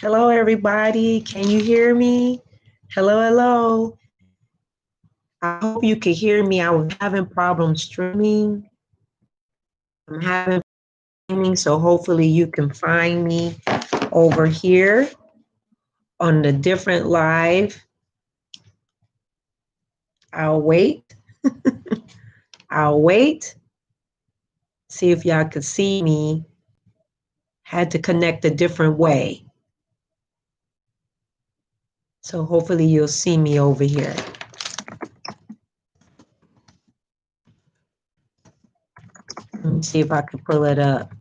Hello, everybody. Can you hear me? Hello, hello. I hope you can hear me. I was having problems streaming. I'm having streaming, so hopefully you can find me over here on the different live. I'll wait. I'll wait. See if y'all could see me. Had to connect a different way. So hopefully you'll see me over here. Let me see if I can pull it up.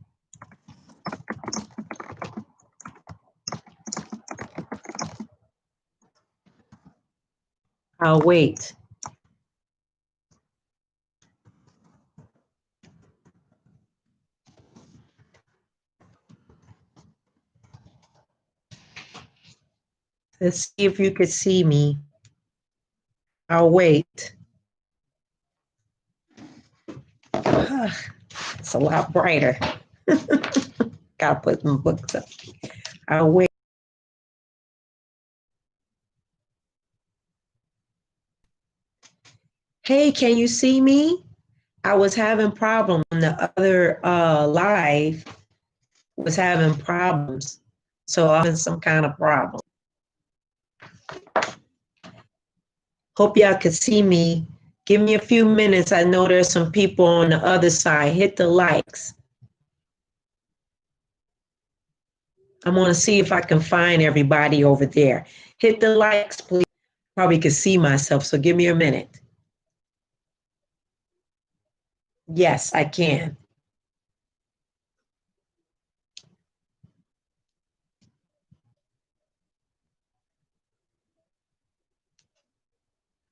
I'll wait. Let's see if you could see me. I'll wait. It's a lot brighter. Gotta put some books up. I'll wait. Hey, can you see me? I was having problems on the other live, was having problems. So I'm in some kind of problem. Hope y'all could see me. Give me a few minutes. I know there's some people on the other side. Hit the likes. I'm gonna see if I can find everybody over there. Hit the likes, please. Probably could see myself, so give me a minute. Yes, I can.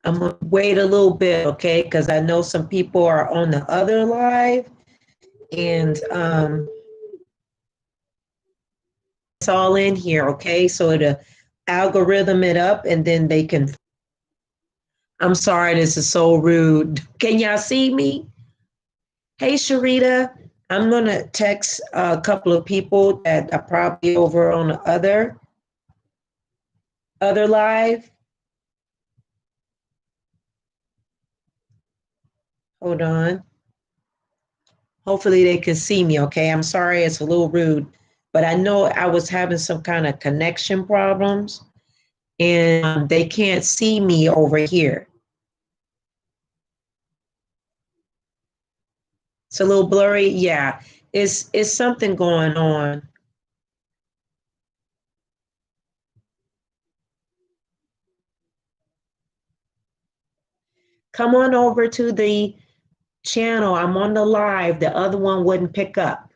I'm gonna wait a little bit, okay? Because I know some people are on the other live, and it's all in here, okay? So it'll algorithm it up, and then they can. I'm sorry, this is so rude. Can y'all see me? Hey, Sharita, I'm gonna text a couple of people that are probably over on the other live. Hold on. Hopefully they can see me, okay? I'm sorry it's a little rude, but I know I was having some kind of connection problems and they can't see me over here. It's a little blurry. Yeah, it's something going on. Come on over to the channel. I'm on the live. The other one wouldn't pick up.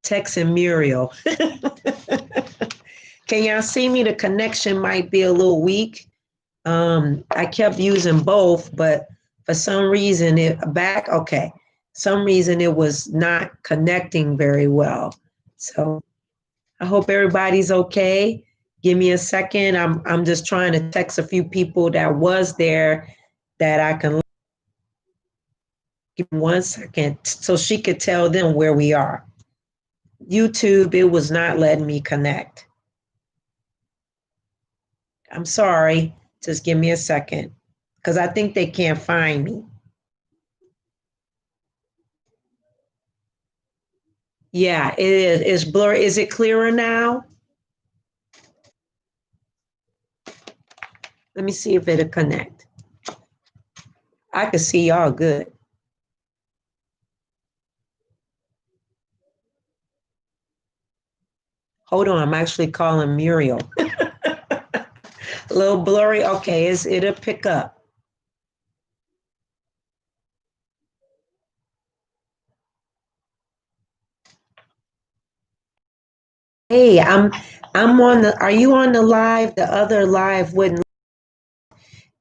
Tex and Muriel. Can y'all see me? The connection might be a little weak. I kept using both, but for some reason okay. Some reason it was not connecting very well. So I hope everybody's okay. Give me a second. I'm just trying to text a few people that was there that I can. Give me 1 second so she could tell them where we are. YouTube, it was not letting me connect. I'm sorry. Just give me a second because I think they can't find me. Yeah, it is. It's blurry. Is it clearer now? Let me see if it'll connect. I can see y'all good. Hold on, I'm actually calling Muriel. A little blurry. Okay, it'll pick up. Hey, I'm on the. Are you on the live? The other live wouldn't.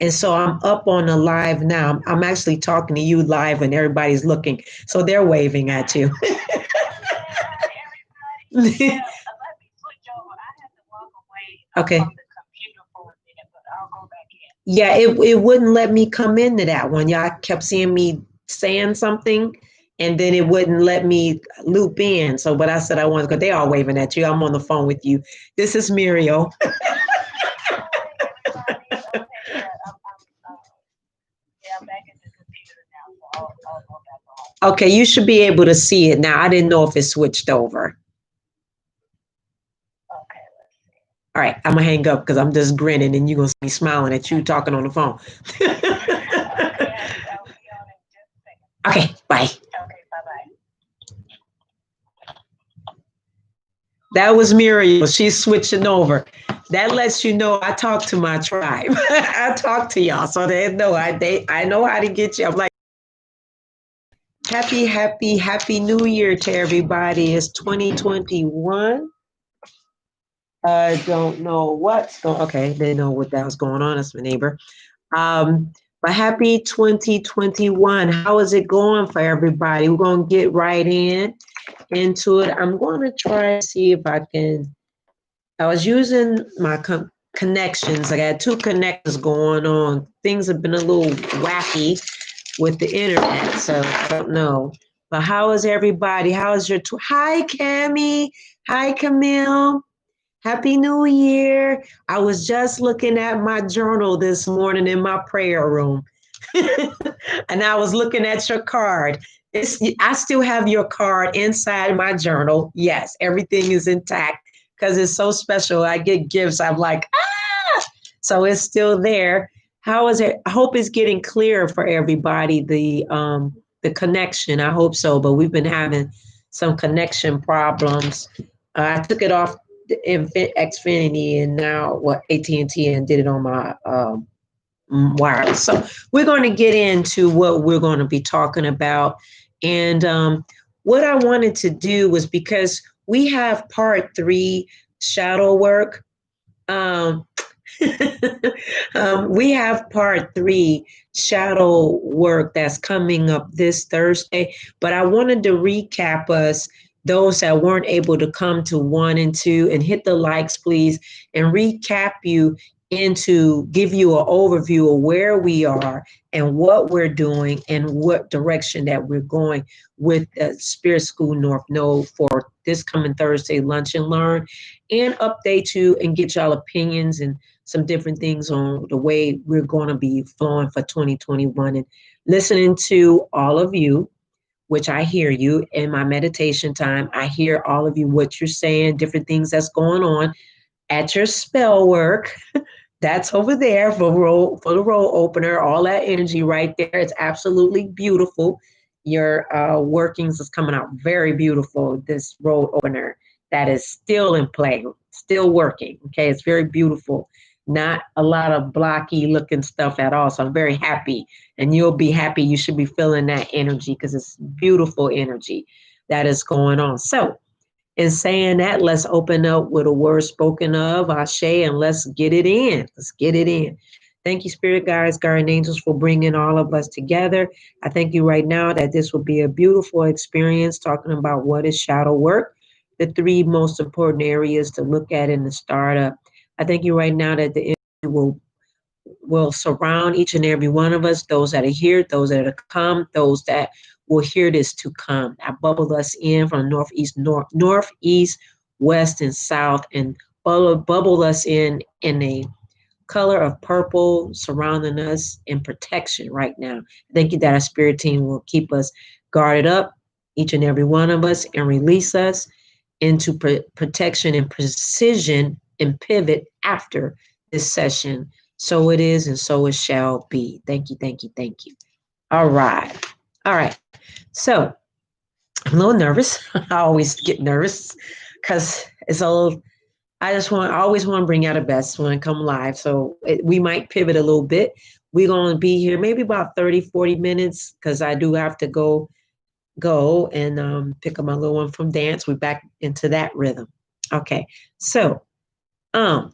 And so I'm up on the live now. I'm actually talking to you live, and everybody's looking. So they're waving at you. Okay. Yeah, it wouldn't let me come into that one. Y'all kept seeing me saying something, and then it wouldn't let me loop in. So, but I said I wanted to go. They all waving at you. I'm on the phone with you. This is Muriel. Okay, you should be able to see it now. I didn't know if it switched over. All right, I'm gonna hang up because I'm just grinning and you're gonna see me smiling at you talking on the phone. Okay, bye. That was Muriel. She's switching over. That lets you know I talk to my tribe. I talk to y'all, so they know I know how to get you. I'm like, happy New Year to everybody. It's 2021. I don't know what's going. Okay, they know what that was going on. That's my neighbor. But happy 2021. How is it going for everybody? We're gonna get right into it. I'm going to try to see if I can. I was using my connections. I got 2 connectors going on. Things have been a little wacky with the internet, so I don't know. But how is everybody? How is your? Hi, Cammie. Hi, Camille. Happy New Year. I was just looking at my journal this morning in my prayer room. And I was looking at your card. I still have your card inside my journal. Yes, everything is intact because it's so special. I get gifts. I'm like, ah! So it's still there. How is it? I hope it's getting clearer for everybody, the connection. I hope so, but we've been having some connection problems. I took it off Xfinity and now AT&T and did it on my wireless. So we're going to get into what we're going to be talking about. And what I wanted to do was because we have part 3 shadow work. We have part 3 shadow work that's coming up this Thursday, but I wanted to recap us, those that weren't able to come to 1 and 2, and hit the likes, please, and recap you into give you an overview of where we are and what we're doing and what direction that we're going with the Spirit School North Node for this coming Thursday Lunch and Learn, and update you and get y'all opinions and some different things on the way we're going to be flowing for 2021, and listening to all of you, which I hear you in my meditation time. I hear all of you, what you're saying, different things that's going on at your spell work. That's over there for the roll opener, all that energy right there. It's absolutely beautiful. Your workings is coming out very beautiful, this roll opener that is still in play, still working. Okay, it's very beautiful. Not a lot of blocky looking stuff at all. So I'm very happy, and you'll be happy. You should be feeling that energy because it's beautiful energy that is going on. So in saying that, let's open up with a word spoken of, Ashe, and let's get it in. Let's get it in. Thank you, Spirit Guides, Guardian Angels, for bringing all of us together. I thank you right now that this will be a beautiful experience talking about what is shadow work, the 3 most important areas to look at in the startup. I thank you right now that the energy will surround each and every one of us, those that are here, those that are come, those that will hear this to come. I bubble us in from northeast, west, and south, and bubble us in a color of purple surrounding us in protection right now. Thank you that our spirit team will keep us guarded up, each and every one of us, and release us into protection and precision and pivot after this session. So it is, and so it shall be. Thank you, thank you, thank you. All right. So I'm a little nervous. I always get nervous because it's a little, I always want to bring out the best when I come live. So we might pivot a little bit. We're going to be here maybe about 30, 40 minutes because I do have to go and pick up my little one from dance. We're back into that rhythm. Okay. So now,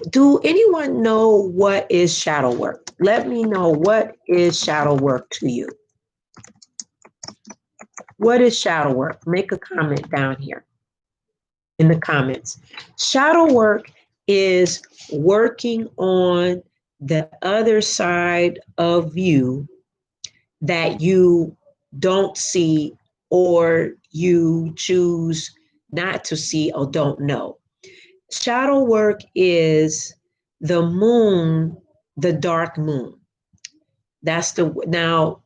do anyone know what is shadow work? Let me know, what is shadow work to you? What is shadow work? Make a comment down here in the comments. Shadow work is working on the other side of you that you don't see, or you choose not to see or don't know. Shadow work is the moon, the dark moon. Now,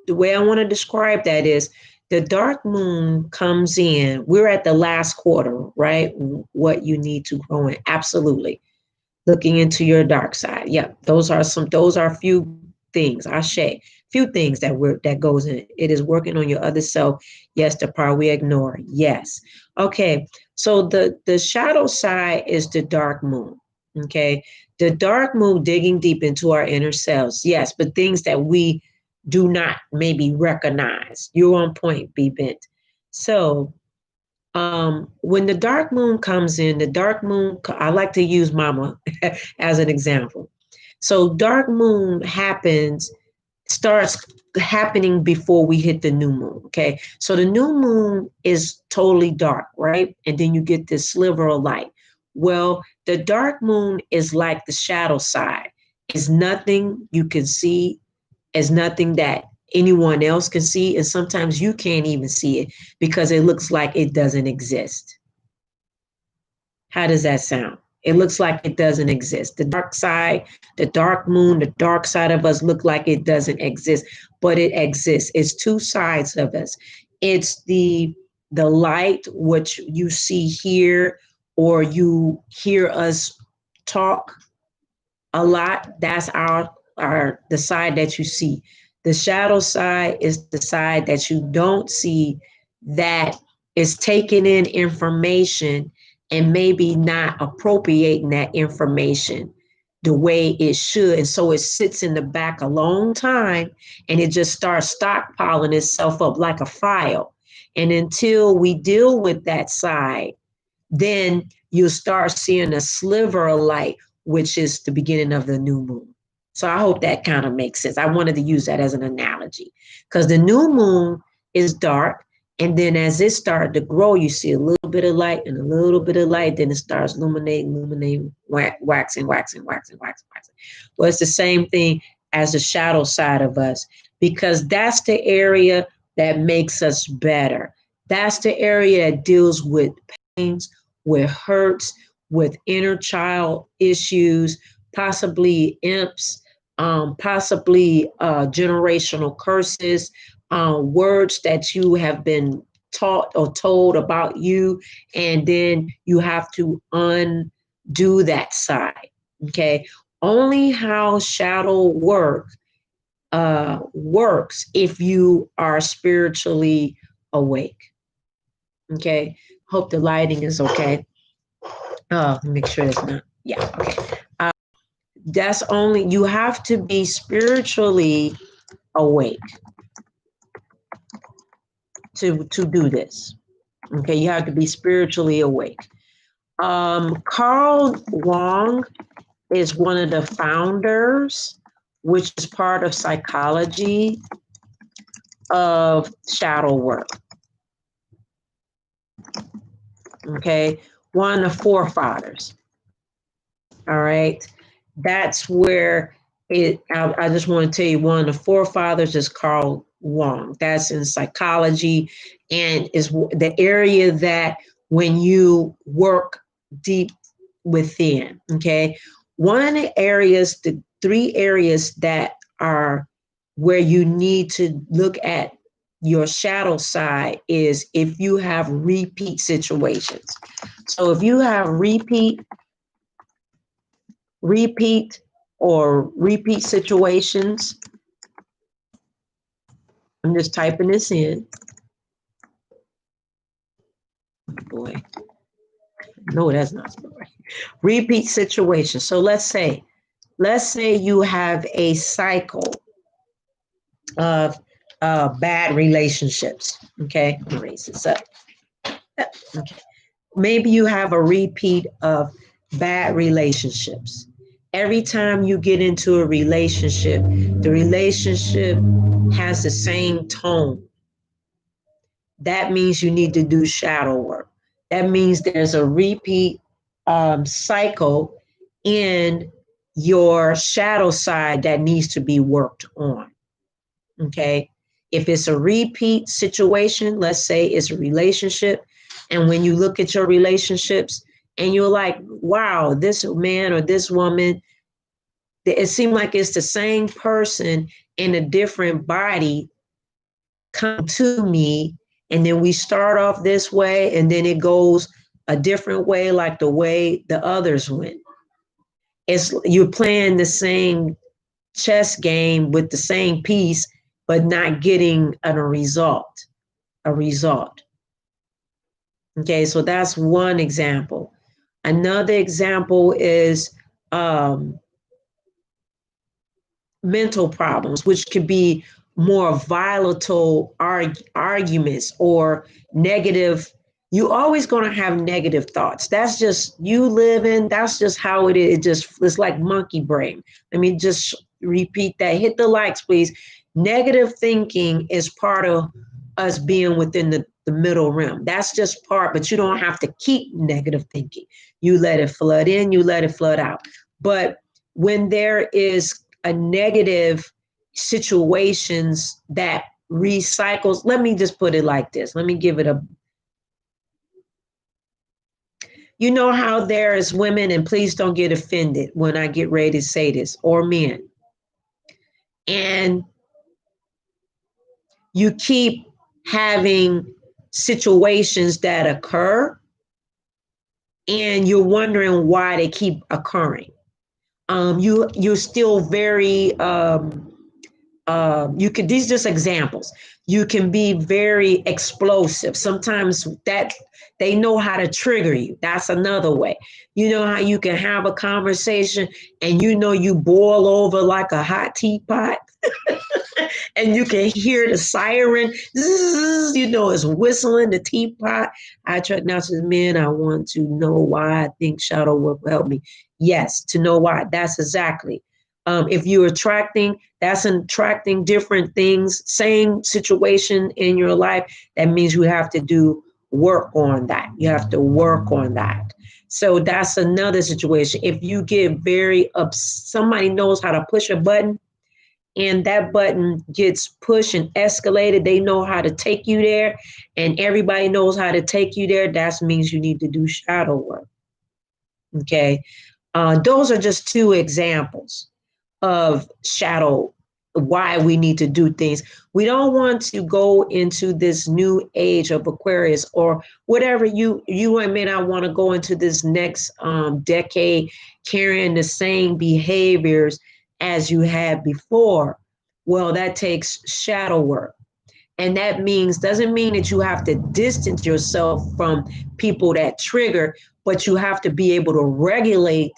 the way I want to describe that is the dark moon comes in. We're at the last quarter, right? What you need to grow in. Absolutely. Looking into your dark side. Yeah, those are a few things. I say few things that goes in. It is working on your other self. Yes, the part we ignore. Yes. Okay. So the shadow side is the dark moon. Okay. The dark moon digging deep into our inner selves. Yes, but things that we do not maybe recognize. You're on point, B Bent. So when the dark moon comes in, I like to use mama as an example. So dark moon starts happening before we hit the new moon. Okay. So the new moon is totally dark, right? And then you get this sliver of light. Well, the dark moon is like the shadow side. It's nothing you can see, as nothing that anyone else can see. And sometimes you can't even see it because it looks like it doesn't exist. How does that sound? It looks like it doesn't exist. The dark side, the dark moon, the dark side of us look like it doesn't exist, but it exists. It's two sides of us. It's the light, which you see here, or you hear us talk a lot. That's our the side that you see. The shadow side is the side that you don't see, that is taking in information and maybe not appropriating that information the way it should. And so it sits in the back a long time, and it just starts stockpiling itself up like a file. And until we deal with that side, then you'll start seeing a sliver of light, which is the beginning of the new moon. So I hope that kind of makes sense. I wanted to use that as an analogy because the new moon is dark. And then as it started to grow, you see a little bit of light and a little bit of light. Then it starts illuminating, waxing. Well, it's the same thing as the shadow side of us, because that's the area that makes us better. That's the area that deals with pains, with hurts, with inner child issues, possibly imps, possibly generational curses, words that you have been taught or told about you, and then you have to undo that side. Okay. Only how shadow work works if you are spiritually awake. Okay. Hope the lighting is okay. Make sure it's not. Yeah. Okay. That's only, you have to be spiritually awake to do this. Okay. You have to be spiritually awake. Carl Wong is one of the founders, which is part of psychology of shadow work. Okay. One of the forefathers. All right. That's where I just want to tell you, one of the forefathers is Carl Wong. That's in psychology, and is the area that when you work deep within. Okay. One of the areas, the three areas that are where you need to look at your shadow side is if you have repeat situations. So if you have repeat or repeat situations, I'm just typing this in. Boy, no, that's not right. Repeat situations. So let's say you have a cycle of bad relationships. Okay, erase this up. Okay. Maybe you have a repeat of bad relationships. Every time you get into a relationship, the relationship has the same tone. That means you need to do shadow work. That means there's a repeat cycle in your shadow side that needs to be worked on. Okay. If it's a repeat situation, let's say it's a relationship, and when you look at your relationships and you're like, wow, this man or this woman, it seemed like it's the same person in a different body come to me, and then we start off this way and then it goes a different way, like the way the others went. It's you're playing the same chess game with the same piece, but not getting a result. Okay, so that's one example. Another example is mental problems, which could be more volatile arguments or negative. You always going to have negative thoughts. That's just you living. That's just how it is. It's like monkey brain. Let me just repeat that. Hit the likes, please. Negative thinking is part of us being within the middle realm. That's just part, but you don't have to keep negative thinking. You let it flood in, you let it flood out. But when there is a negative situations that recycles, let me just put it like this. Let me give it a, you know how there is women, and please don't get offended when I get ready to say this, or men, and you keep having situations that occur and you're wondering why they keep occurring. You're still very you could, these are just examples. You can be very explosive. Sometimes that they know how to trigger you. That's another way. You know how you can have a conversation and you know you boil over like a hot teapot. And you can hear the siren, zzz, you know, it's whistling the teapot. I attract now to the men. I want to know why I think shadow work will help me. Yes, to know why. That's exactly. If you're attracting, that's attracting different things, same situation in your life. That means you have to do work on that. You have to work on that. So that's another situation. If you get very somebody knows how to push a button, and that button gets pushed and escalated, they know how to take you there, and everybody knows how to take you there. That means you need to do shadow work. Okay. Those are just two examples of shadow, why we need to do things. We don't want to go into this new age of Aquarius or whatever you may not want to go into this next decade carrying the same behaviors as you had before. Well, that takes shadow work. And that doesn't mean that you have to distance yourself from people that trigger, but you have to be able to regulate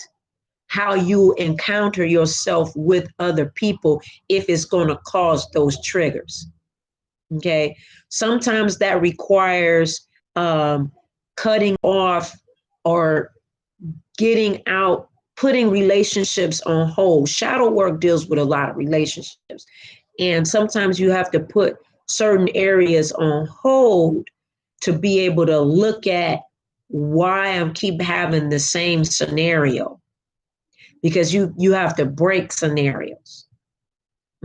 how you encounter yourself with other people if it's going to cause those triggers. Okay. Sometimes that requires cutting off or getting out, putting relationships on hold. Shadow work deals with a lot of relationships. And sometimes you have to put certain areas on hold to be able to look at why I keep having the same scenario. Because you have to break scenarios.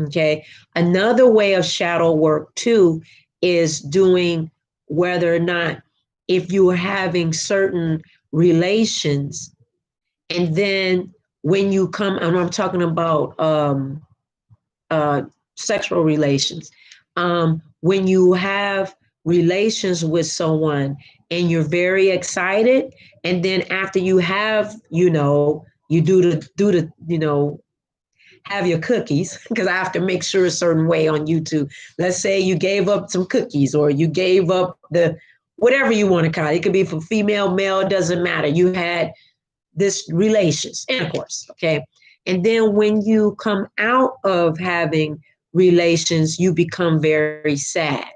Okay. Another way of shadow work too is doing whether or not if you are having certain relations, and then when you come, and I'm talking about sexual relations, when you have relations with someone and you're very excited, and then after you have, you do the have your cookies, because I have to make sure a certain way on YouTube. Let's say you gave up some cookies, or you gave up the whatever you want to call it. It could be for female, male, it doesn't matter. You had this relations, intercourse, okay? And then when you come out of having relations, you become very sad.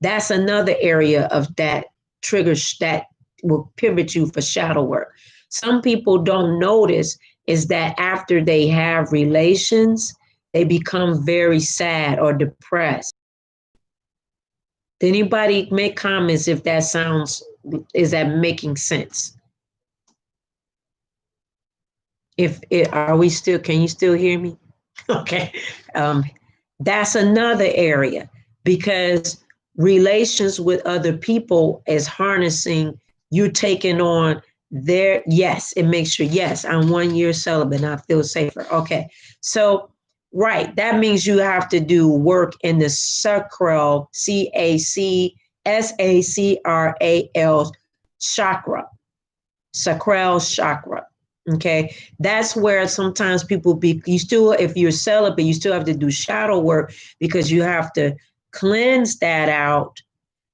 That's another area of that triggers that will pivot you for shadow work. Some people don't notice is that after they have relations, they become very sad or depressed. Did anybody make comments if that is that making sense? Are we still, can you still hear me? Okay. That's another area, because relations with other people is harnessing, you taking on their, yes, it makes sure, yes, I'm 1 year celibate and I feel safer. Okay. So, right, that means you have to do work in the sacral, Sacral chakra, sacral chakra. Okay, that's where sometimes people be, you still, if you're celibate, you still have to do shadow work, because you have to cleanse that out.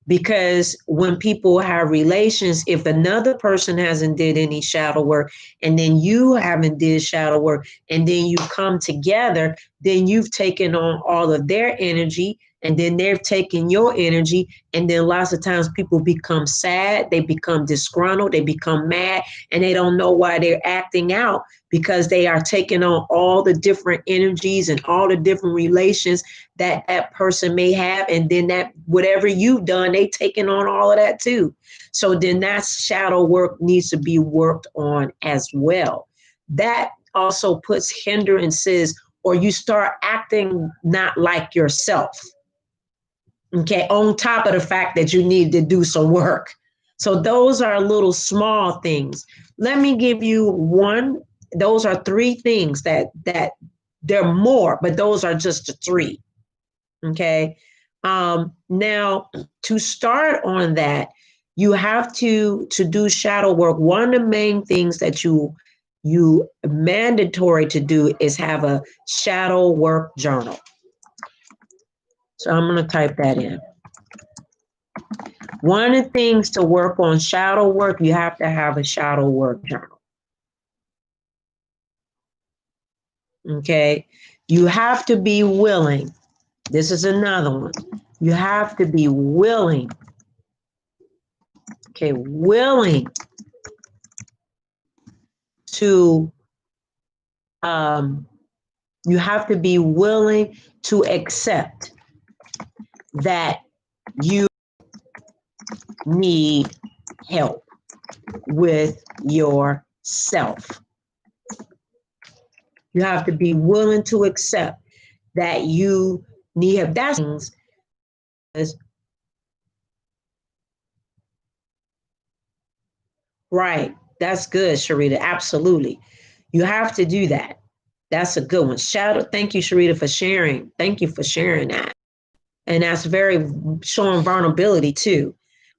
Because when people have relations, if another person hasn't did any shadow work, and then you haven't did shadow work, and then you come together, then you've taken on all of their energy, and then they've taken your energy, and then lots of times people become sad, they become disgruntled, they become mad, and they don't know why they're acting out, because they are taking on all the different energies and all the different relations that that person may have, and then that whatever you've done, they taking on all of that too. So then that shadow work needs to be worked on as well. That also puts hindrances, or you start acting not like yourself. Okay, on top of the fact that you need to do some work. So those are little small things. Let me give you one. Those are three things that they're more, but those are just the three. Okay. Now, to start on that, you have to do shadow work. One of the main things that you mandatory to do is have a shadow work journal. So I'm going to type that in. One of the things to work on shadow work, you have to have a shadow work journal. Okay. You have to be willing. This is another one. You have to be willing. Okay, willing to, you have to be willing to accept that you need help with yourself. You have to be willing to accept that you need help. That's things. Right. That's good, Sharita. Absolutely. You have to do that. That's a good one. Shadow. Thank you, Sharita, for sharing. Thank you for sharing that. And that's very showing vulnerability too.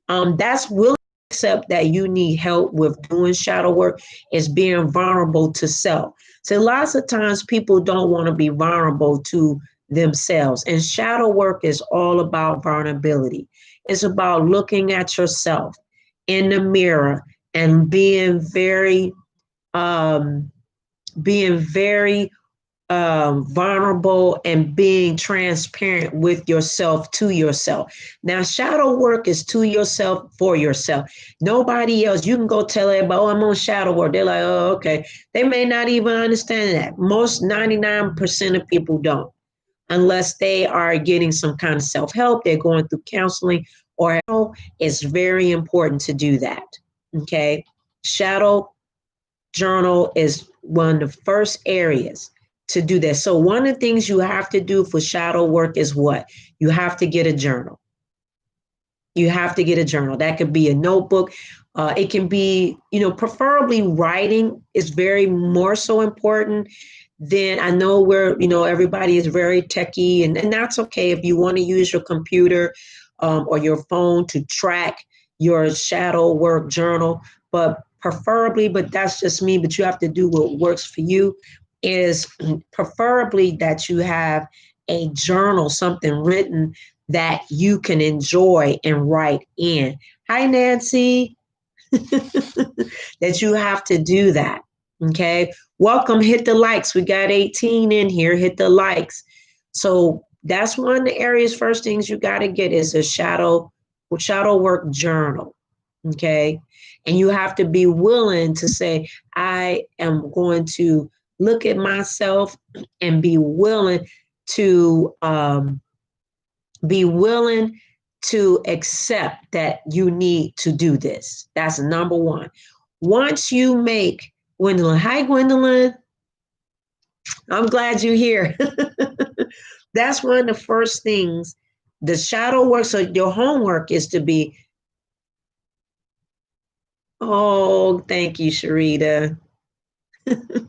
That's willing to accept that you need help with doing shadow work, is being vulnerable to self. So lots of times people don't want to be vulnerable to themselves. And shadow work is all about vulnerability. It's about looking at yourself in the mirror and being very vulnerable and being transparent with yourself, to yourself. Now, shadow work is to yourself, for yourself. Nobody else. You can go tell everybody, oh, I'm on shadow work. They're like, oh, okay. They may not even understand that. Most 99% of people don't, unless they are getting some kind of self-help, they're going through counseling, or it's very important to do that. Okay. Shadow journal is one of the first areas to do that. So one of the things you have to do for shadow work is what? You have to get a journal. You have to get a journal. That could be a notebook. It can be, preferably writing is very more so important. Then I know where, everybody is very techie, and that's okay if you want to use your computer or your phone to track your shadow work journal, but preferably, but that's just me, but you have to do what works for you, is preferably that you have a journal, something written that you can enjoy and write in. Hi, Nancy. That you have to do that. Okay. Welcome. Hit the likes. We got 18 in here. Hit the likes. So that's one of the areas. First things you got to get is a shadow work journal. Okay. And you have to be willing to say, I am going to look at myself and be willing to accept that you need to do this. That's number one. Once you make Gwendolyn, hi Gwendolyn, I'm glad you're here. That's one of the first things. The shadow work, so your homework is to be, oh, thank you, Sharita.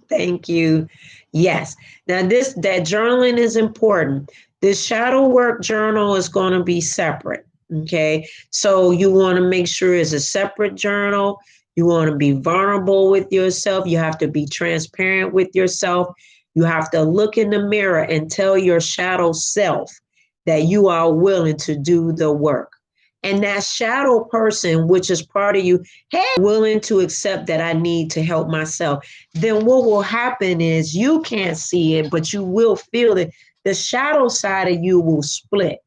Thank you. Yes. Now that journaling is important. This shadow work journal is going to be separate. Okay. So you want to make sure it's a separate journal. You want to be vulnerable with yourself. You have to be transparent with yourself. You have to look in the mirror and tell your shadow self that you are willing to do the work. And that shadow person, which is part of you, hey, willing to accept that I need to help myself. Then what will happen is you can't see it, but you will feel it. The shadow side of you will split.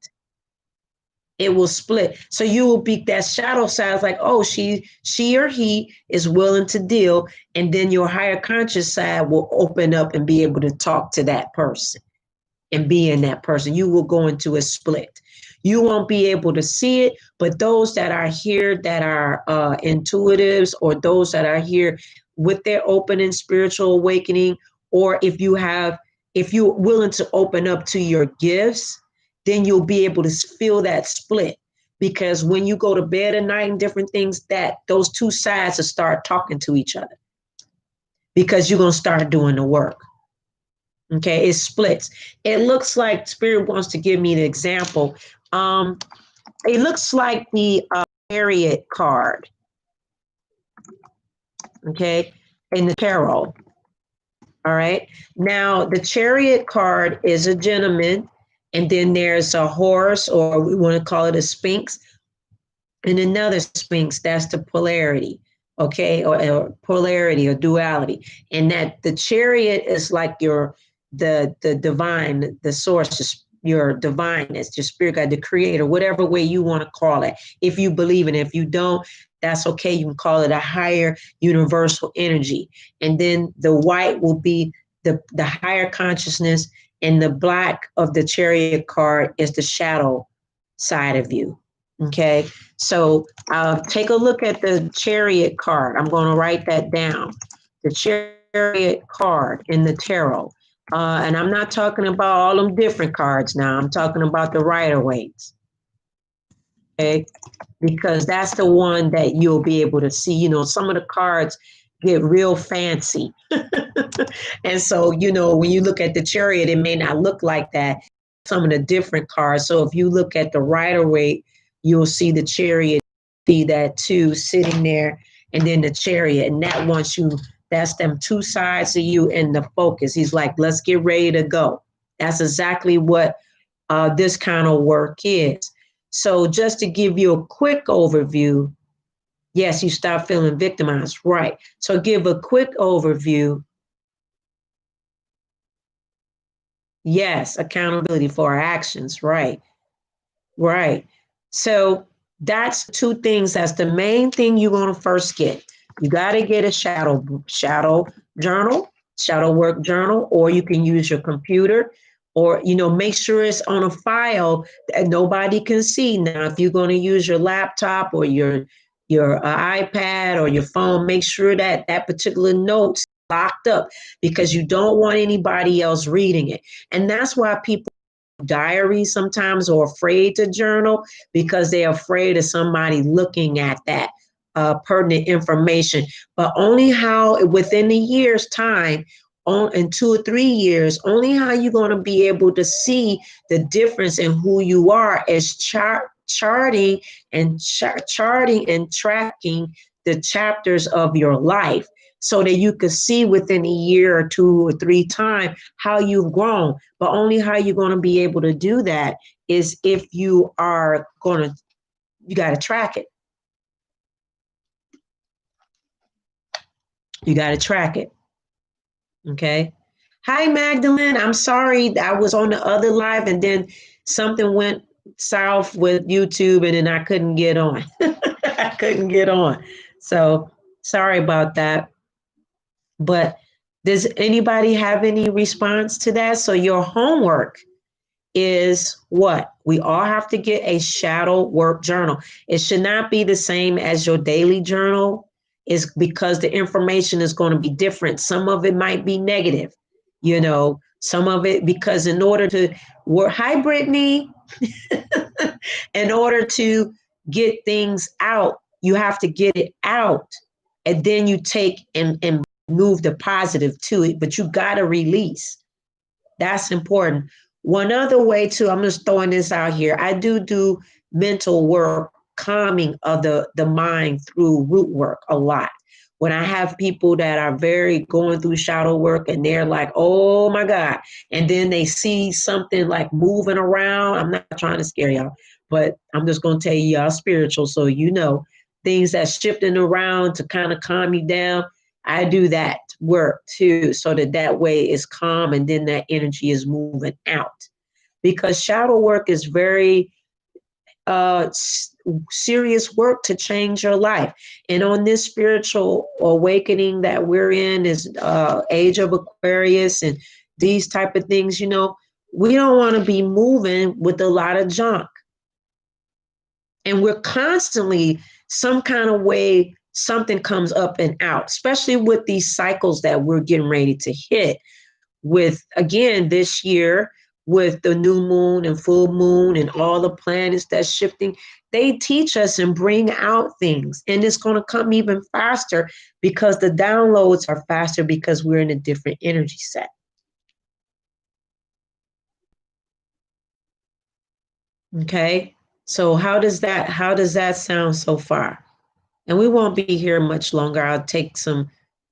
It will split. So you will be that shadow side is like, oh, she or he is willing to deal. And then your higher conscious side will open up and be able to talk to that person and be in that person. You will go into a split. You won't be able to see it, but those that are here that are intuitives, or those that are here with their opening spiritual awakening, or if you're willing to open up to your gifts, then you'll be able to feel that split. Because when you go to bed at night and different things, that those two sides will start talking to each other, because you're going to start doing the work. Okay, it splits. It looks like Spirit wants to give me an example. It looks like the Chariot card, okay, in the tarot. All right. Now, the Chariot card is a gentleman, and then there's a horse, or we want to call it a sphinx, and another sphinx. That's the polarity, okay, or polarity or duality. And that the Chariot is like the divine, the source, your divineness, your spirit guide, the creator, whatever way you want to call it. If you believe in it, if you don't, that's okay. You can call it a higher universal energy. And then the white will be the higher consciousness, and the black of the Chariot card is the shadow side of you. Okay. So take a look at the Chariot card. I'm going to write that down. The Chariot card in the tarot. And I'm not talking about all them different cards now. I'm talking about the Rider-Waite. Okay. Because that's the one that you'll be able to see. You know, some of the cards get real fancy. And so, you know, when you look at the Chariot, it may not look like that. Some of the different cards. So if you look at the Rider-Waite, you'll see the Chariot, see that too, sitting there, and then the Chariot. And that wants you, that's them two sides of you in the focus. He's like, let's get ready to go. That's exactly what this kind of work is. So just to give you a quick overview, yes, you stop feeling victimized, right? So give a quick overview. Yes, accountability for our actions, right? Right. So that's two things. That's the main thing you're going to first get. You got to get a shadow journal, shadow work journal, or you can use your computer, or, you know, make sure it's on a file that nobody can see. Now, if you're going to use your laptop or your iPad or your phone, make sure that that particular note's locked up, because you don't want anybody else reading it. And that's why people diary sometimes, or afraid to journal, because they're afraid of somebody looking at that pertinent information. But only how within a year's time, in 2 or 3 years, only how you're going to be able to see the difference in who you are is charting and tracking the chapters of your life, so that you could see within a year or 2 or 3 time how you've grown. But only how you're going to be able to do that is if you are going to, you got to track it. You got to track it. Okay. Hi, Magdalene. I'm sorry. I was on the other live, and then something went south with YouTube, and then I couldn't get on. I couldn't get on. So sorry about that. But does anybody have any response to that? So your homework is what? We all have to get a shadow work journal. It should not be the same as your daily journal, is because the information is going to be different. Some of it might be negative, you know, Some of it because in order to work, hi Brittany, in order to get things out, you have to get it out. And then you take and move the positive to it, but you got to release. That's important. One other way too, I'm just throwing this out here. I do mental work, calming of the mind through root work a lot. When I have people that are very going through shadow work and they're like, oh my God. And then they see something like moving around. I'm not trying to scare y'all, but I'm just going to tell you, y'all spiritual. So, you know, things that's shifting around to kind of calm you down. I do that work too, so that that way it's calm and then that energy is moving out. Because shadow work is very serious work to change your life. And on this spiritual awakening that we're in is age of Aquarius and these type of things, you know, we don't want to be moving with a lot of junk. And we're constantly some kind of way, something comes up and out, especially with these cycles that we're getting ready to hit with, again, this year with the new moon and full moon and all the planets that's shifting. They teach us and bring out things, and it's going to come even faster because the downloads are faster because we're in a different energy set. Okay, so how does that sound so far? And we won't be here much longer. I'll take some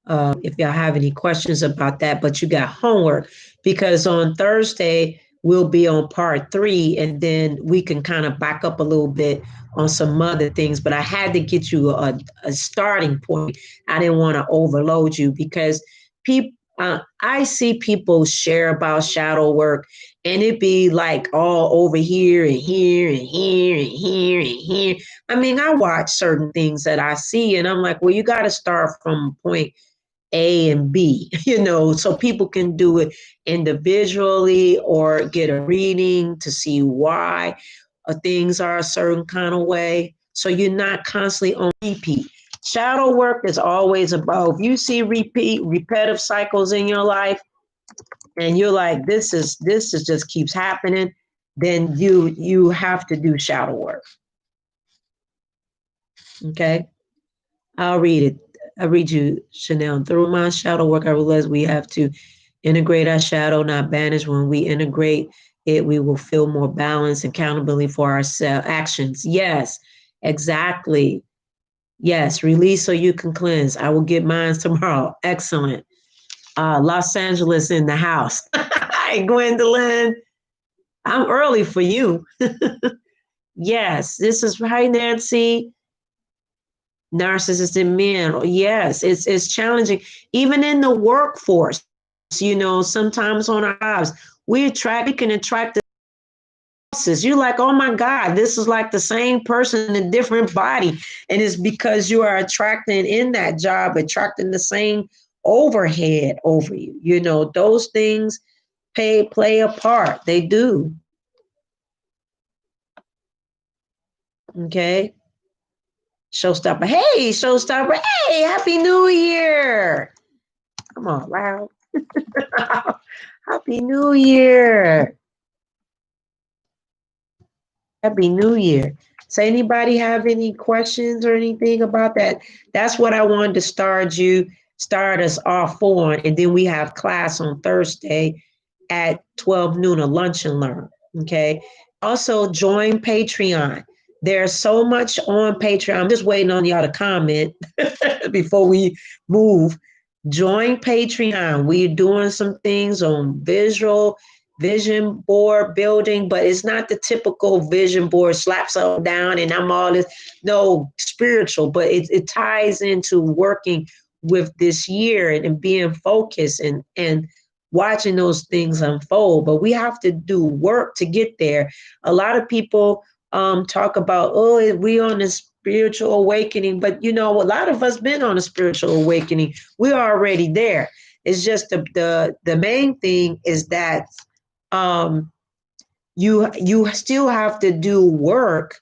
if y'all have any questions about that, but you got homework because on Thursday we'll be on part 3 and then we can kind of back up a little bit on some other things. But I had to get you a starting point. I didn't want to overload you because people, I see people share about shadow work and it be like all over here and here and here and here and here. I mean, I watch certain things that I see and I'm like, well, you got to start from point A and B, you know, so people can do it individually or get a reading to see why things are a certain kind of way. So you're not constantly on repeat. Shadow work is always about, if you see repetitive cycles in your life and you're like, this is just keeps happening, then you have to do shadow work. Okay. I'll read it. I read you, Chanel. Through my shadow work, I realize we have to integrate our shadow, not banish. When we integrate it, we will feel more balance, accountability for our actions. Yes, exactly. Yes, release so you can cleanse. I will get mine tomorrow. Excellent. Los Angeles in the house. Hi, Gwendolyn. I'm early for you. Yes, this is hi, Nancy. Narcissistic men. Yes, it's challenging. Even in the workforce, you know, sometimes on our jobs, we can attract the bosses. You're like, oh my God, this is like the same person in a different body. And it's because you are attracting in that job, attracting the same overhead over you. You know, those things play a part. They do. Okay. Showstopper. Hey, Showstopper. Hey, Happy New Year. Come on, loud. Happy New Year. Happy New Year. So anybody have any questions or anything about that? That's what I wanted to start us off on. And then we have class on Thursday at 12 noon, a lunch and learn. Okay. Also join Patreon. There's so much on Patreon. I'm just waiting on y'all to comment before we move. Join Patreon. We're doing some things on vision board building, but it's not the typical vision board slap something down and I'm all this. No, spiritual, but it ties into working with this year and being focused and watching those things unfold. But we have to do work to get there. A lot of people talk about, oh, we on this spiritual awakening, but you know, a lot of us been on a spiritual awakening. We're already there. It's just the main thing is that you still have to do work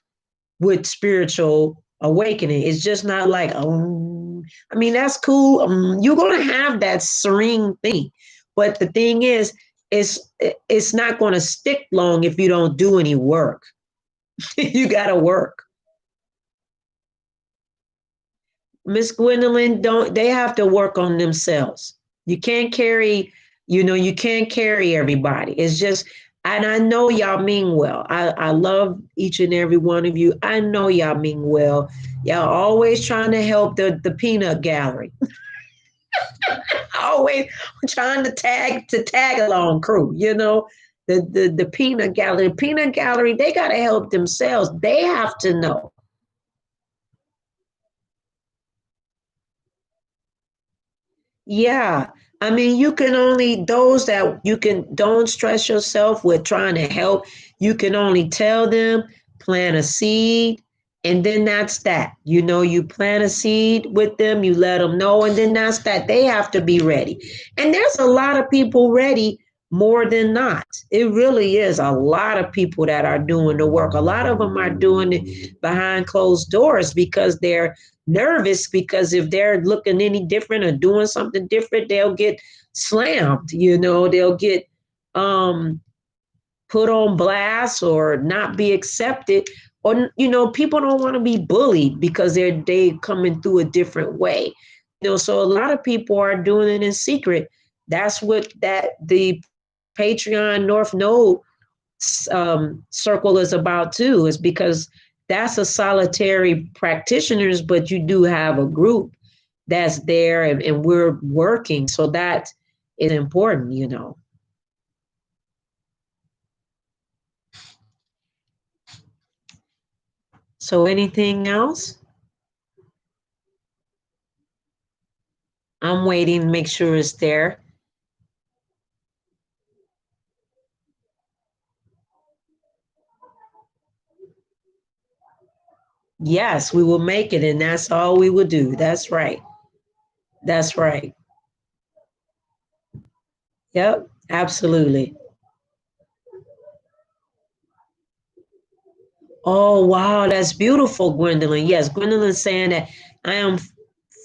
with spiritual awakening. It's just not like, I mean, that's cool. You're going to have that serene thing. But the thing is, it's not going to stick long if you don't do any work. You got to work. Miss Gwendolyn, they have to work on themselves. You can't carry, you can't carry everybody. It's just, and I know y'all mean well. I love each and every one of you. I know y'all mean well. Y'all always trying to help the peanut gallery. Always trying to tag along crew, the peanut gallery. The peanut gallery, they got to help themselves. They have to know. Yeah. I mean, you can only, those that you can, don't stress yourself with trying to help. You can only tell them, plant a seed, and then that's that. You plant a seed with them, you let them know, and then that's that. They have to be ready. And there's a lot of people ready more than not. It really is a lot of people that are doing the work. A lot of them are doing it behind closed doors because they're nervous, because if they're looking any different or doing something different, they'll get slammed, they'll get put on blast or not be accepted, or people don't want to be bullied because they coming through a different way, so a lot of people are doing it in secret. That's what the Patreon North Node circle is about too, is because that's a solitary practitioners, but you do have a group that's there, and we're working. So that is important. So anything else? I'm waiting to make sure it's there. Yes, we will make it, and that's all we will do. That's right. That's right. Yep, absolutely. Oh, wow, that's beautiful, Gwendolyn. Yes, Gwendolyn's saying that I am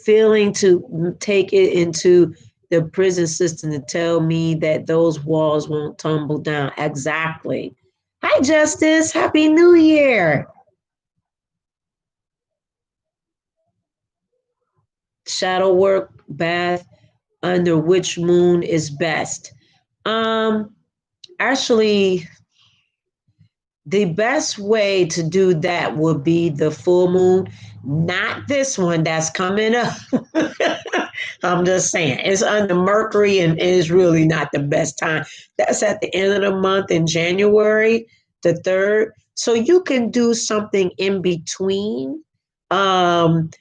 feeling to take it into the prison system to tell me that those walls won't tumble down. Exactly. Hi, Justice. Happy New Year. Shadow work, bath, under which moon is best? Um, Actually, the best way to do that would be the full moon, not this one that's coming up. I'm just saying, it's under Mercury and it's really not the best time. That's at the end of the month in January, the 3rd. So you can do something in between. Um,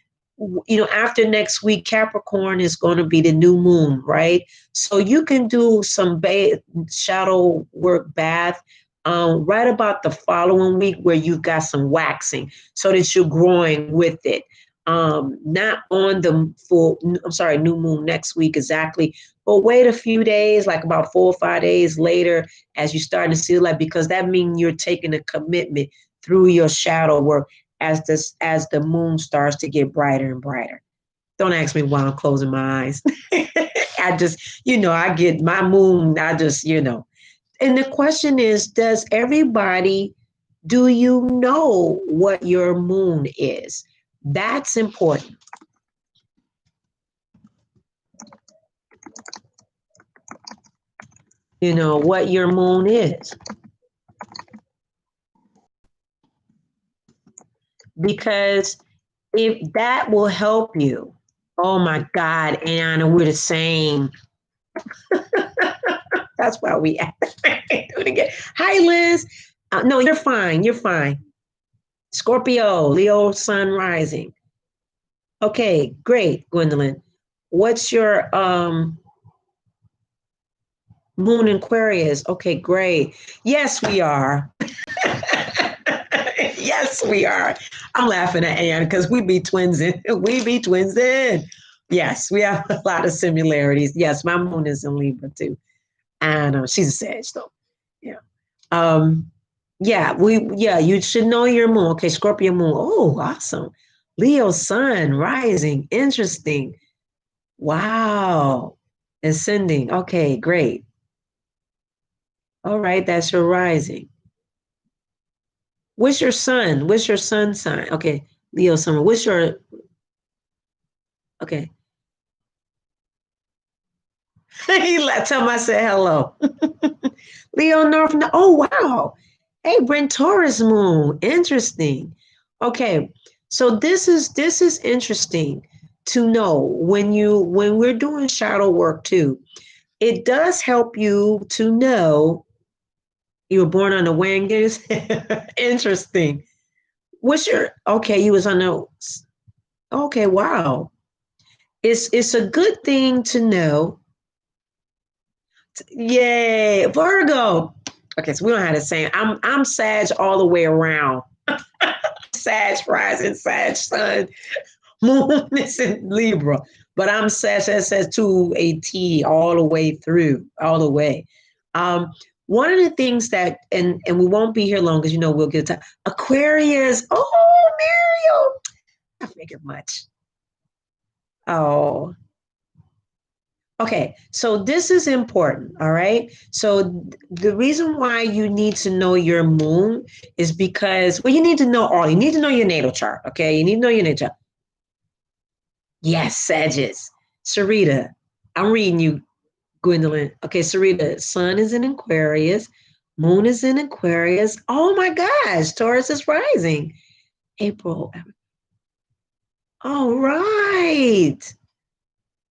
After next week, Capricorn is going to be the new moon, right? So you can do some shadow work bath right about the following week, where you've got some waxing so that you're growing with it. Not on the new moon next week exactly, but wait a few days, like about 4 or 5 days later, as you're starting to see the light, because that means you're taking a commitment through your shadow work as the moon starts to get brighter and brighter. Don't ask me why I'm closing my eyes. I just, I get my moon, I just. And the question is, do you know what your moon is? That's important. What your moon is. Because if that will help you, oh my God, Anna, we're the same. That's why we do it again. Hi, Liz. No, you're fine. You're fine. Scorpio, Leo, Sun rising. Okay, great, Gwendolyn. What's your moon Aquarius? Okay, great. Yes, we are. Yes, we are. I'm laughing at Anne because we be twins in. We be twins in. Yes, we have a lot of similarities. Yes, my moon is in Libra too. And she's a Sag though. Yeah. You should know your moon. Okay, Scorpio moon. Oh, awesome. Leo sun rising. Interesting. Wow. Ascending. Okay, great. All right, that's your rising. What's your sun? What's your sun sign? Okay, Leo summer. What's your, okay. He let tell him I said hello. Leo North. Oh wow. Hey, Brent Taurus moon. Interesting. Okay. So this is interesting to know when we're doing shadow work too. It does help you to know you were born on the Wangers. Interesting. What's your, okay, you was on the, okay, wow. It's a good thing to know. Yay, Virgo. Okay, so we don't have the same. I'm Sag all the way around. Sag rising, Sag sun, moon is in Libra, but I'm Sag that says to a T all the way through, all the way. Um, One of the things that, and we won't be here long because we'll get to Aquarius. Oh, Mario, I figured much. Oh, okay, so this is important, all right? So the reason why you need to know your moon is because, well, you need to know all. You need to know your natal chart, okay? You need to know your natal chart. Yes, Sagittarius. Sarita, I'm reading you, Gwendolyn. Okay, Sarita, sun is in Aquarius, moon is in Aquarius. Oh my gosh, Taurus is rising. April. All right.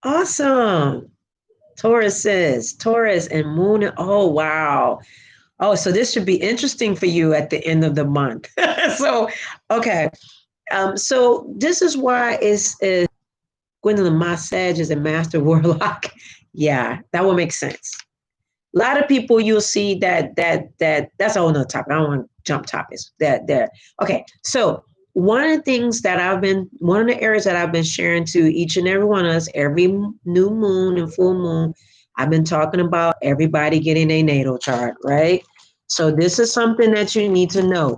Awesome. Taurus and moon. Oh, wow. Oh, so this should be interesting for you at the end of the month. So, okay. So this is why is Gwendolyn, my Sag is a master warlock. Yeah, that would make sense. A lot of people you'll see that's a whole nother topic. I don't want to jump topics. That there. Okay, so one of the things that one of the areas that I've been sharing to each and every one of us, every new moon and full moon, I've been talking about everybody getting a natal chart, right? So this is something that you need to know.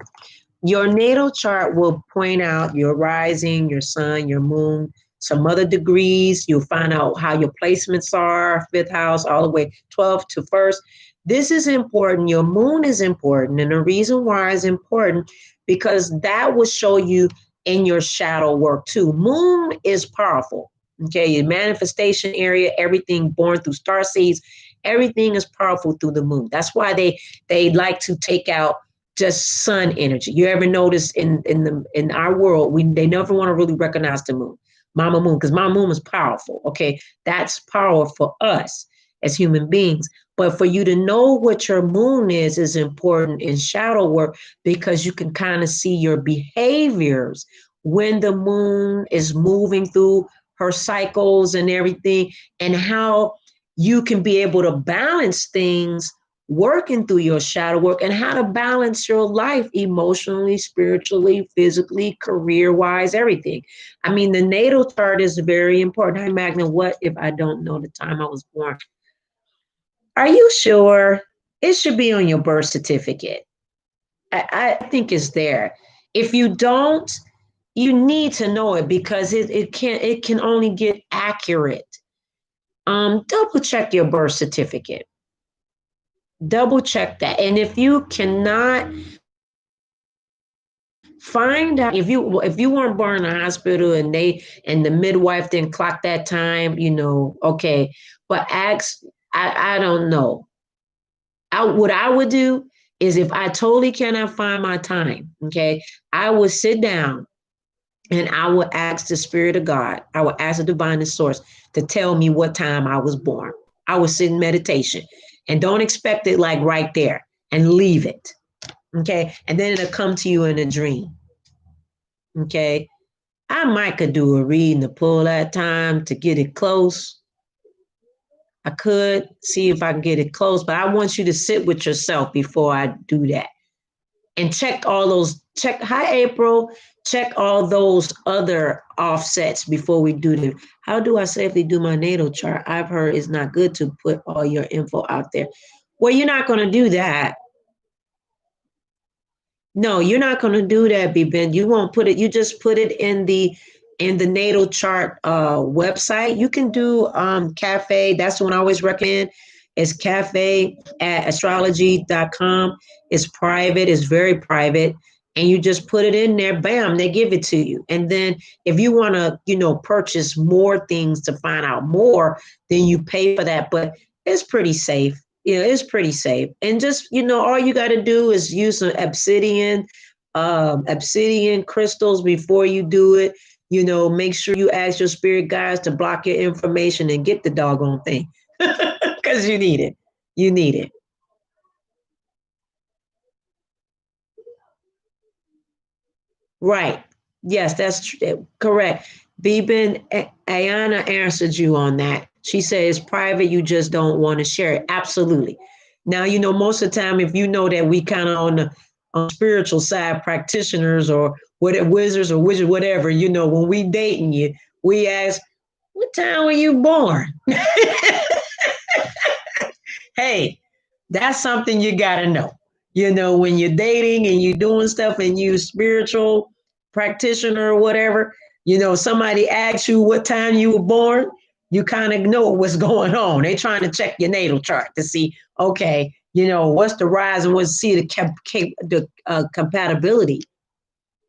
Your natal chart will point out your rising, your sun, your moon, some other degrees. You'll find out how your placements are, fifth house, all the way 12th to first. This is important. Your moon is important. And the reason why it's important, because that will show you in your shadow work too. Moon is powerful. Okay, your manifestation area, everything born through star seeds, everything is powerful through the moon. That's why they like to take out just sun energy. You ever notice in our world, they never want to really recognize the moon, Mama Moon, because Mama Moon is powerful. Okay, that's power for us as human beings. But for you to know what your moon is important in shadow work because you can kind of see your behaviors when the moon is moving through her cycles and everything, and how you can be able to balance things working through your shadow work and how to balance your life emotionally, spiritually, physically, career-wise, everything. I mean, the natal chart is very important. Hi, Magna, what if I don't know the time I was born? Are you sure? It should be on your birth certificate. I think it's there. If you don't, you need to know it because it can only get accurate. Double check your birth certificate. Double check that. And if you cannot find out, if you weren't born in a hospital and the midwife didn't clock that time, okay. But I don't know. What I would do is if I totally cannot find my time, okay, I would sit down and I would ask the spirit of God, I would ask the divine source to tell me what time I was born. I would sit in meditation and don't expect it like right there and leave it. Okay. And then it'll come to you in a dream. Okay. I might could do a reading to pull that time to get it close. I could see if I can get it close, but I want you to sit with yourself before I do that. And check hi April, check all those other offsets before we do them. How do I safely do my natal chart? I've heard it's not good to put all your info out there. Well, you're not going to do that. No, you're not going to do that, Ben. You won't put it. You just put it in the natal chart website. You can do cafe. That's the one I always recommend. It's cafe@astrology.com. It's private. It's very private. And you just put it in there. Bam, they give it to you. And then if you want to, purchase more things to find out more, then you pay for that. But it's pretty safe. It's pretty safe. And just, all you got to do is use some obsidian crystals before you do it. Make sure you ask your spirit guides to block your information and get the doggone thing because you need it. You need it. Right. Yes, that's correct. Beben, Ayana answered you on that. She says private, you just don't want to share it. Absolutely. Now, most of the time, if you know that we kind of on spiritual side practitioners or wizards or wizards, whatever, when we dating you, we ask, what time were you born? Hey, that's something you got to know. When you're dating and you're doing stuff and you spiritual practitioner or whatever, somebody asks you what time you were born, you kind of know what's going on. They're trying to check your natal chart to see, okay, what's the rise and what's see the compatibility.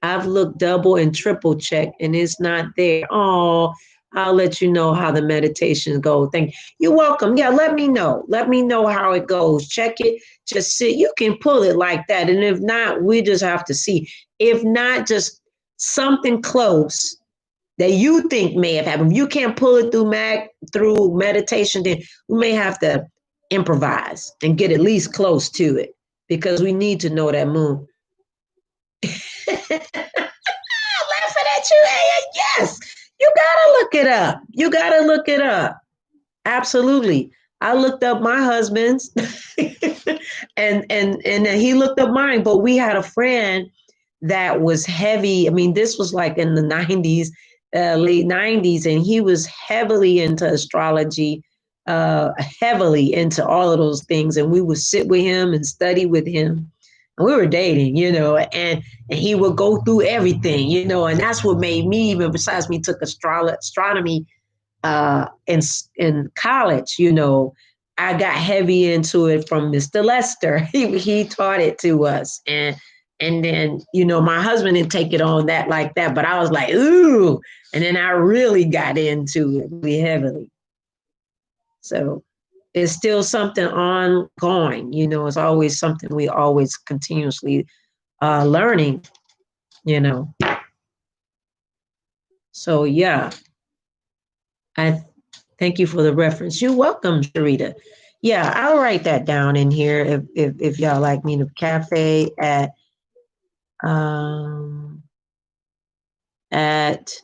I've looked double and triple check and it's not there. Oh, I'll let you know how the meditations go. Thank you. You're welcome. Yeah, let me know. Let me know how it goes. Check it. Just see. You can pull it like that. And if not, we just have to see. If not, just something close that you think may have happened. If you can't pull it through meditation, then we may have to improvise and get at least close to it because we need to know that moon. Laughing at you, Aya. Yes, you gotta look it up. You gotta look it up. Absolutely. I looked up my husband's and he looked up mine, but we had a friend that was heavy. I mean, this was like in the 90s, late 90s, and he was heavily into astrology, heavily into all of those things. And we would sit with him and study with him. And we were dating, and he would go through everything, and that's what made me, even besides me took astronomy in college, I got heavy into it from Mr. Lester. He taught it to us. And then, my husband didn't take it on that like that, but I was like, ooh. And then I really got into it really heavily. So it's still something ongoing, it's always something we always continuously learning, So yeah, I thank you for the reference. You're welcome, Sharita. Yeah, I'll write that down in here if y'all like me to cafe um at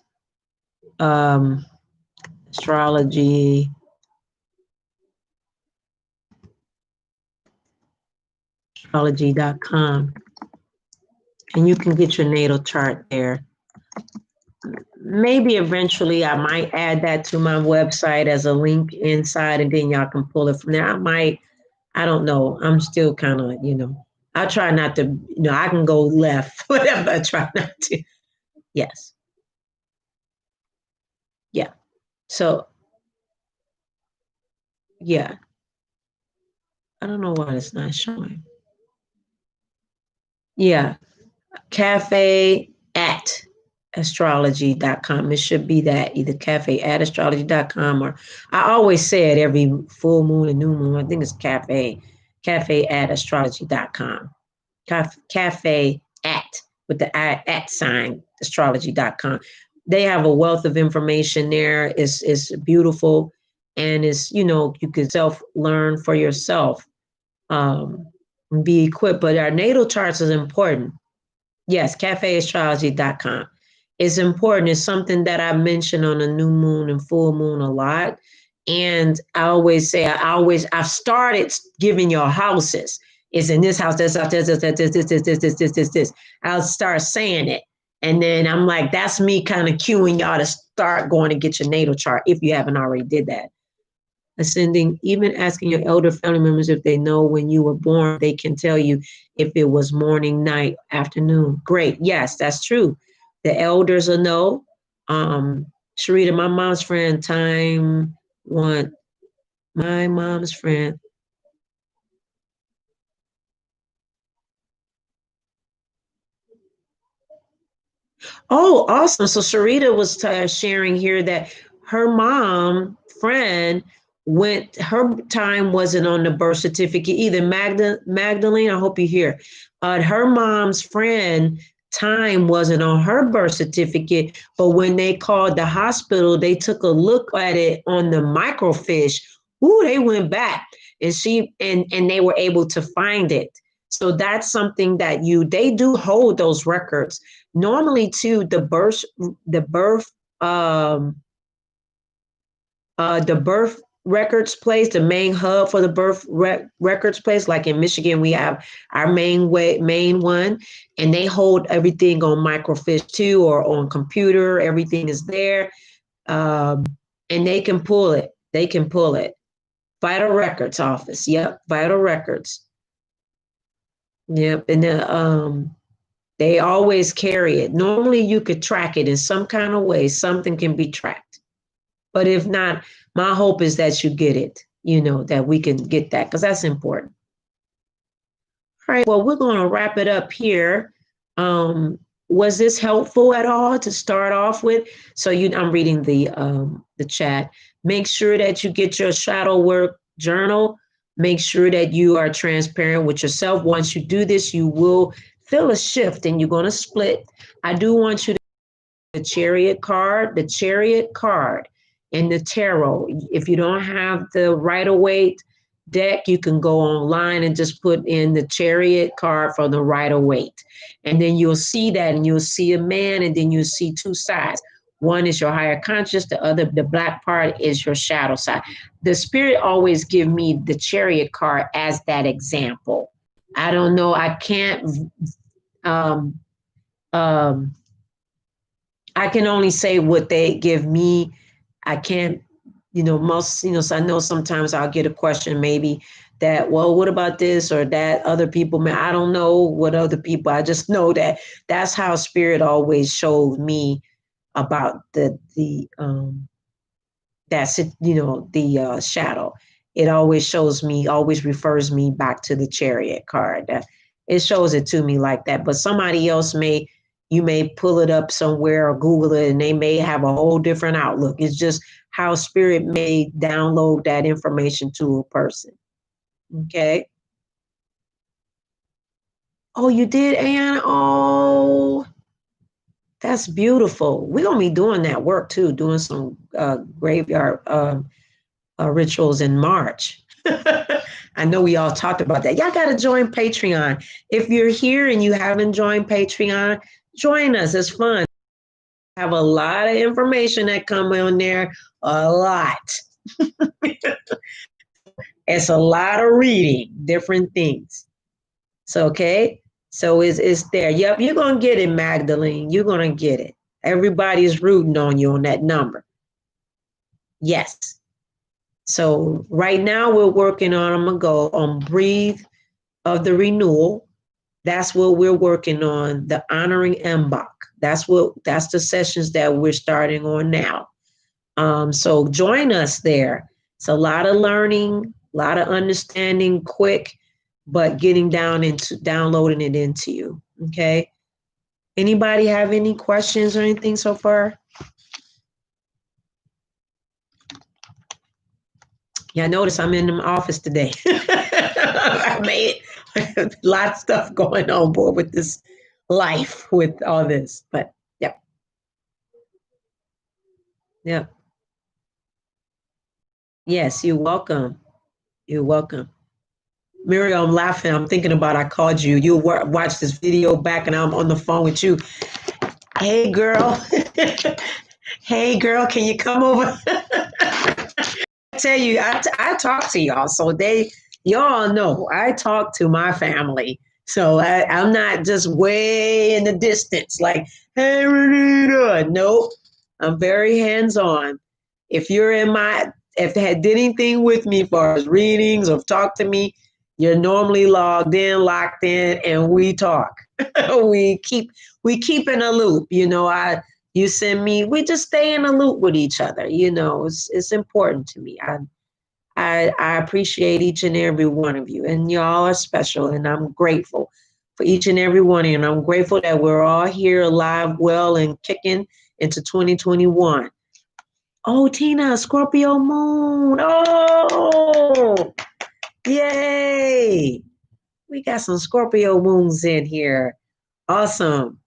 astrology astrology.com, and you can get your natal chart there. Maybe eventually I might add that to my website as a link inside, and then y'all can pull it from there. I don't know. I'm still kind of, I try not to, I can go left, whatever. I try not to. Yes. Yeah. So, yeah. I don't know why it's not showing. Yeah. Cafe at astrology.com. It should be that, either cafe at astrology.com, or I always say it every full moon and new moon. I think it's cafe at astrology.com. Cafe at, with the at sign, astrology.com. They have a wealth of information there. It's beautiful, and it's, you can self learn for yourself, and be equipped. But our natal charts is important. Yes, cafeastrology.com. It's important. It's something that I mention on a new moon and full moon a lot. And I always say, I've started giving your houses. It's in this house, this house, this. I'll start saying it. And then I'm like, that's me kind of cueing y'all to start going to get your natal chart if you haven't already did that. Ascending, even asking your elder family members if they know when you were born, they can tell you if it was morning, night, afternoon. Great. Yes, that's true. The elders will know. Sharita, my mom's friend, my mom's friend, Oh, awesome. So Sharita was sharing here that her mom friend went, her time wasn't on the birth certificate either. Magdalene, I hope you hear. Her mom's friend time wasn't on her birth certificate, but when they called the hospital, they took a look at it on the microfiche. Ooh, they went back and and they were able to find it. So that's something that they do hold those records. Normally too, um the birth records place, the main hub for the records place, like in Michigan, we have our main one, and they hold everything on microfiche too, or on computer. Everything is there, um, and they can pull it. They can pull it. Vital Records Office. Yep, Vital Records. Yep, and they always carry it. Normally, you could track it in some kind of way. Something can be tracked. But if not, my hope is that you get it, that we can get that, because that's important. All right, well, we're going to wrap it up here. Was this helpful at all to start off with? So I'm reading the chat. Make sure that you get your shadow work journal. Make sure that you are transparent with yourself. Once you do this, you will feel a shift and you're going to split. I do want you to the chariot card and the tarot. If you don't have the Rider-Waite deck, you can go online and just put in the chariot card for the Rider-Waite. And then you'll see that, and you'll see a man, and then you'll see two sides. One is your higher conscious, the black part is your shadow side. The spirit always give me the chariot card as that example. I don't know, I can't I can only say what they give me. I can't, so I know sometimes I'll get a question maybe that, well, what about this or that? Other people, man, I don't know what other people, I just know that that's how spirit always showed me about that's it, the shadow. It always shows me, always refers me back to the chariot card. It shows it to me like that. But somebody else you may pull it up somewhere or Google it, and they may have a whole different outlook. It's just how spirit may download that information to a person. Okay. Oh, you did, Anne? Oh, that's beautiful. We're going to be doing that work too, doing some graveyard rituals in March. I know we all talked about that. Y'all got to join Patreon. If you're here and you haven't joined Patreon, join us. It's fun. Have a lot of information that come on there. A lot. It's a lot of reading, different things. So, okay. So it's there. Yep, you're going to get it, Magdalene. You're going to get it. Everybody's rooting on you on that number. Yes. So right now we're working on, I'm going to go on Breathe of the Renewal. That's what we're working on, the Honoring Mbach. That's the sessions that we're starting on now. So join us there. It's a lot of learning, a lot of understanding, quick, but getting down into downloading it into you. Okay. Anybody have any questions or anything so far? Yeah, notice I'm in the office today. I made a lot of stuff going on board with this life, with all this, but yeah. Yeah. Yes, you're welcome. You're welcome. Muriel, I'm laughing. I'm thinking about I called you. You'll watch this video back and I'm on the phone with you. Hey, girl. Hey, girl, can you come over? I tell you, I talk to y'all. So y'all know I talk to my family. So I'm not just way in the distance like, hey, Renita. Nope. I'm very hands-on. If they did anything with me as far as readings or talk to me, you're normally logged in, locked in, and we talk. we keep in a loop. You send me, we just stay in a loop with each other. It's important to me. I appreciate each and every one of you, and y'all are special, and I'm grateful. for each and every one of you. And I'm grateful that we're all here alive, well, and kicking into 2021. Oh, Tina, Scorpio moon. Oh, yay. We got some Scorpio moons in here. Awesome.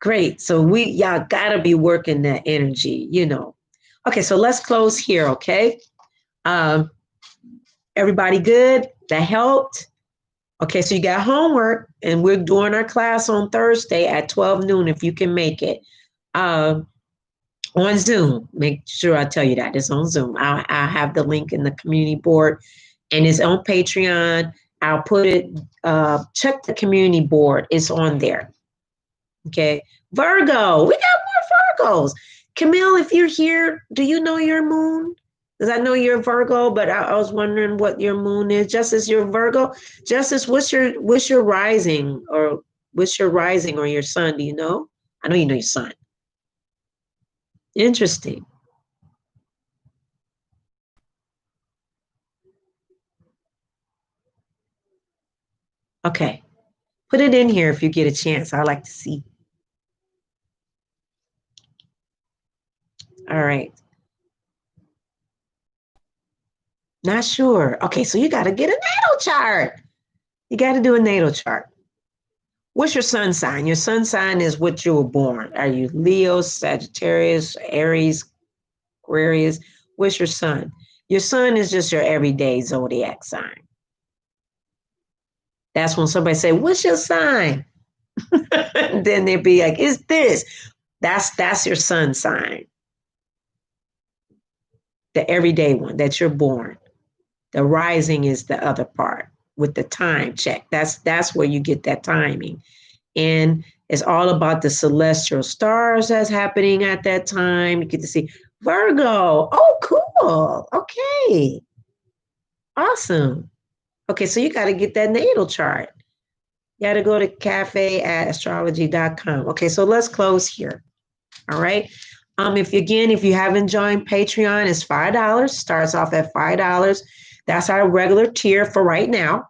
Great. So y'all gotta be working that energy, you know. Okay, so let's close here, okay? Everybody good? That helped? Okay, so you got homework, and we're doing our class on Thursday at 12 noon if you can make it. On Zoom. Make sure I tell you that it's on Zoom. I'll have the link in the community board, and it's on Patreon. I'll put it, check the community board. It's on there. Okay. Virgo. We got more Virgos. Camille, if you're here, do you know your moon? Because I know you're Virgo, but I was wondering what your moon is. Justice, you're Virgo. Justice, what's your rising or your sun? Do you know? I know you know your sun. Interesting. Okay. Put it in here if you get a chance. I like to see. All right. Not sure. Okay, so you got to get a natal chart. You got to do a natal chart. What's your sun sign? Your sun sign is what you were born. Are you Leo, Sagittarius, Aries, Aquarius? What's your sun? Your sun is just your everyday zodiac sign. That's when somebody say, what's your sign? Then they'd be like, it's this. That's your sun sign. The everyday one that you're born. The rising is the other part with the time check. That's where you get that timing. And it's all about the celestial stars that's happening at that time. You get to see Virgo. Oh, cool. Okay. Awesome. Okay, so you got to get that natal chart. You got to go to cafe@astrology.com. Okay, so let's close here. All right. If you haven't joined Patreon, it's $5. Starts off at $5. That's our regular tier for right now.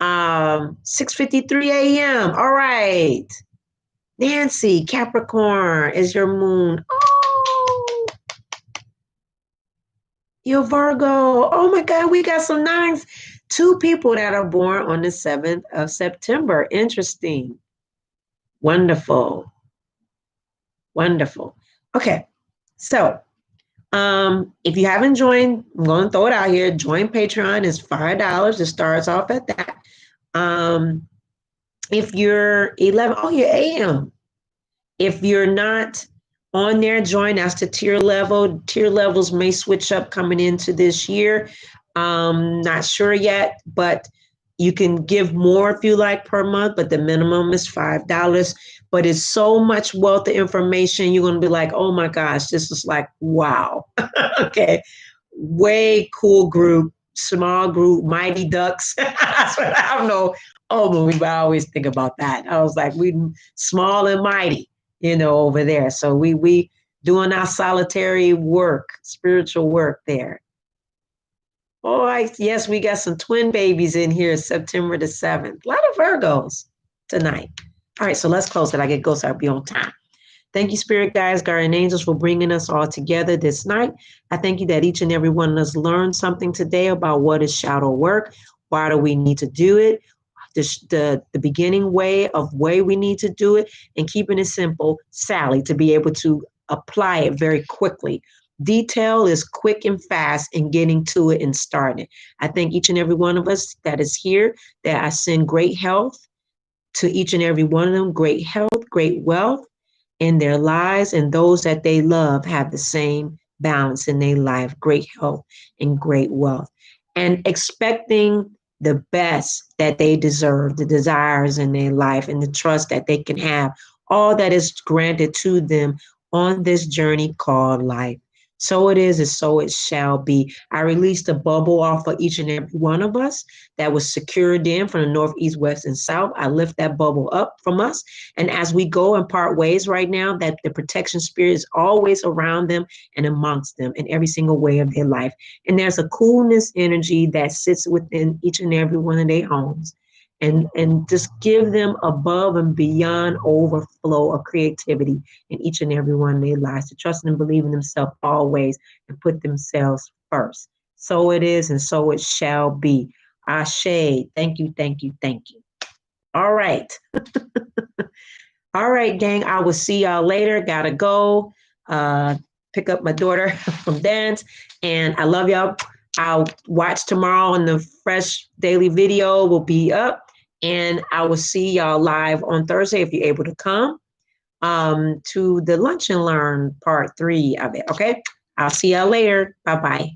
6:53 a.m. All right. Nancy, Capricorn is your moon. Oh, you're Virgo. Oh my God, we got some nines. 2 people that are born on the 7th of September. Interesting. Wonderful. Wonderful. Okay. So if you haven't joined, I'm going to throw it out here. Join Patreon. It's $5. It starts off at that. If you're 11, you're AM. If you're not on there, join. That's the tier level. Tier levels may switch up coming into this year. Not sure yet, but you can give more if you like per month, but the minimum is $5. But it's so much wealth of information. You're going to be like, oh my gosh, this is like, wow. Okay. Way cool group, small group, mighty ducks. That's what I don't know. Oh, we always think about that. I was like, we small and mighty, over there. So we doing our solitary work, spiritual work there. Oh, yes, we got some twin babies in here September the 7th. A lot of Virgos tonight. All right, so let's close it. I get ghosts. I'll be on time. Thank you, Spirit Guides, Guardian Angels, for bringing us all together this night. I thank you that each and every one of us learned something today about what is shadow work, why do we need to do it, the beginning way we need to do it, and keeping it simple, Sally, to be able to apply it very quickly. Detail is quick and fast in getting to it and starting. I thank each and every one of us that is here, that I send great health to each and every one of them, great health, great wealth in their lives, and those that they love have the same balance in their life, great health and great wealth, and expecting the best that they deserve, the desires in their life and the trust that they can have, all that is granted to them on this journey called life. So it is, and so it shall be. I released a bubble off of each and every one of us that was secured in from the north, east, west, and south. I lift that bubble up from us. And as we go and part ways right now, that the protection spirit is always around them and amongst them in every single way of their life. And there's a coolness energy that sits within each and every one of their homes. and just give them above and beyond overflow of creativity in each and every one of their lives, to trust and believe in themselves always and put themselves first. So it is, and so it shall be. Ashe. Thank you, thank you, thank you. All right. All right, gang. I will see y'all later. Gotta go. Pick up my daughter from dance. And I love y'all. I'll watch tomorrow, and the fresh daily video will be up. And I will see y'all live on Thursday if you're able to come to the Lunch and Learn part 3 of it. Okay. I'll see y'all later. Bye-bye.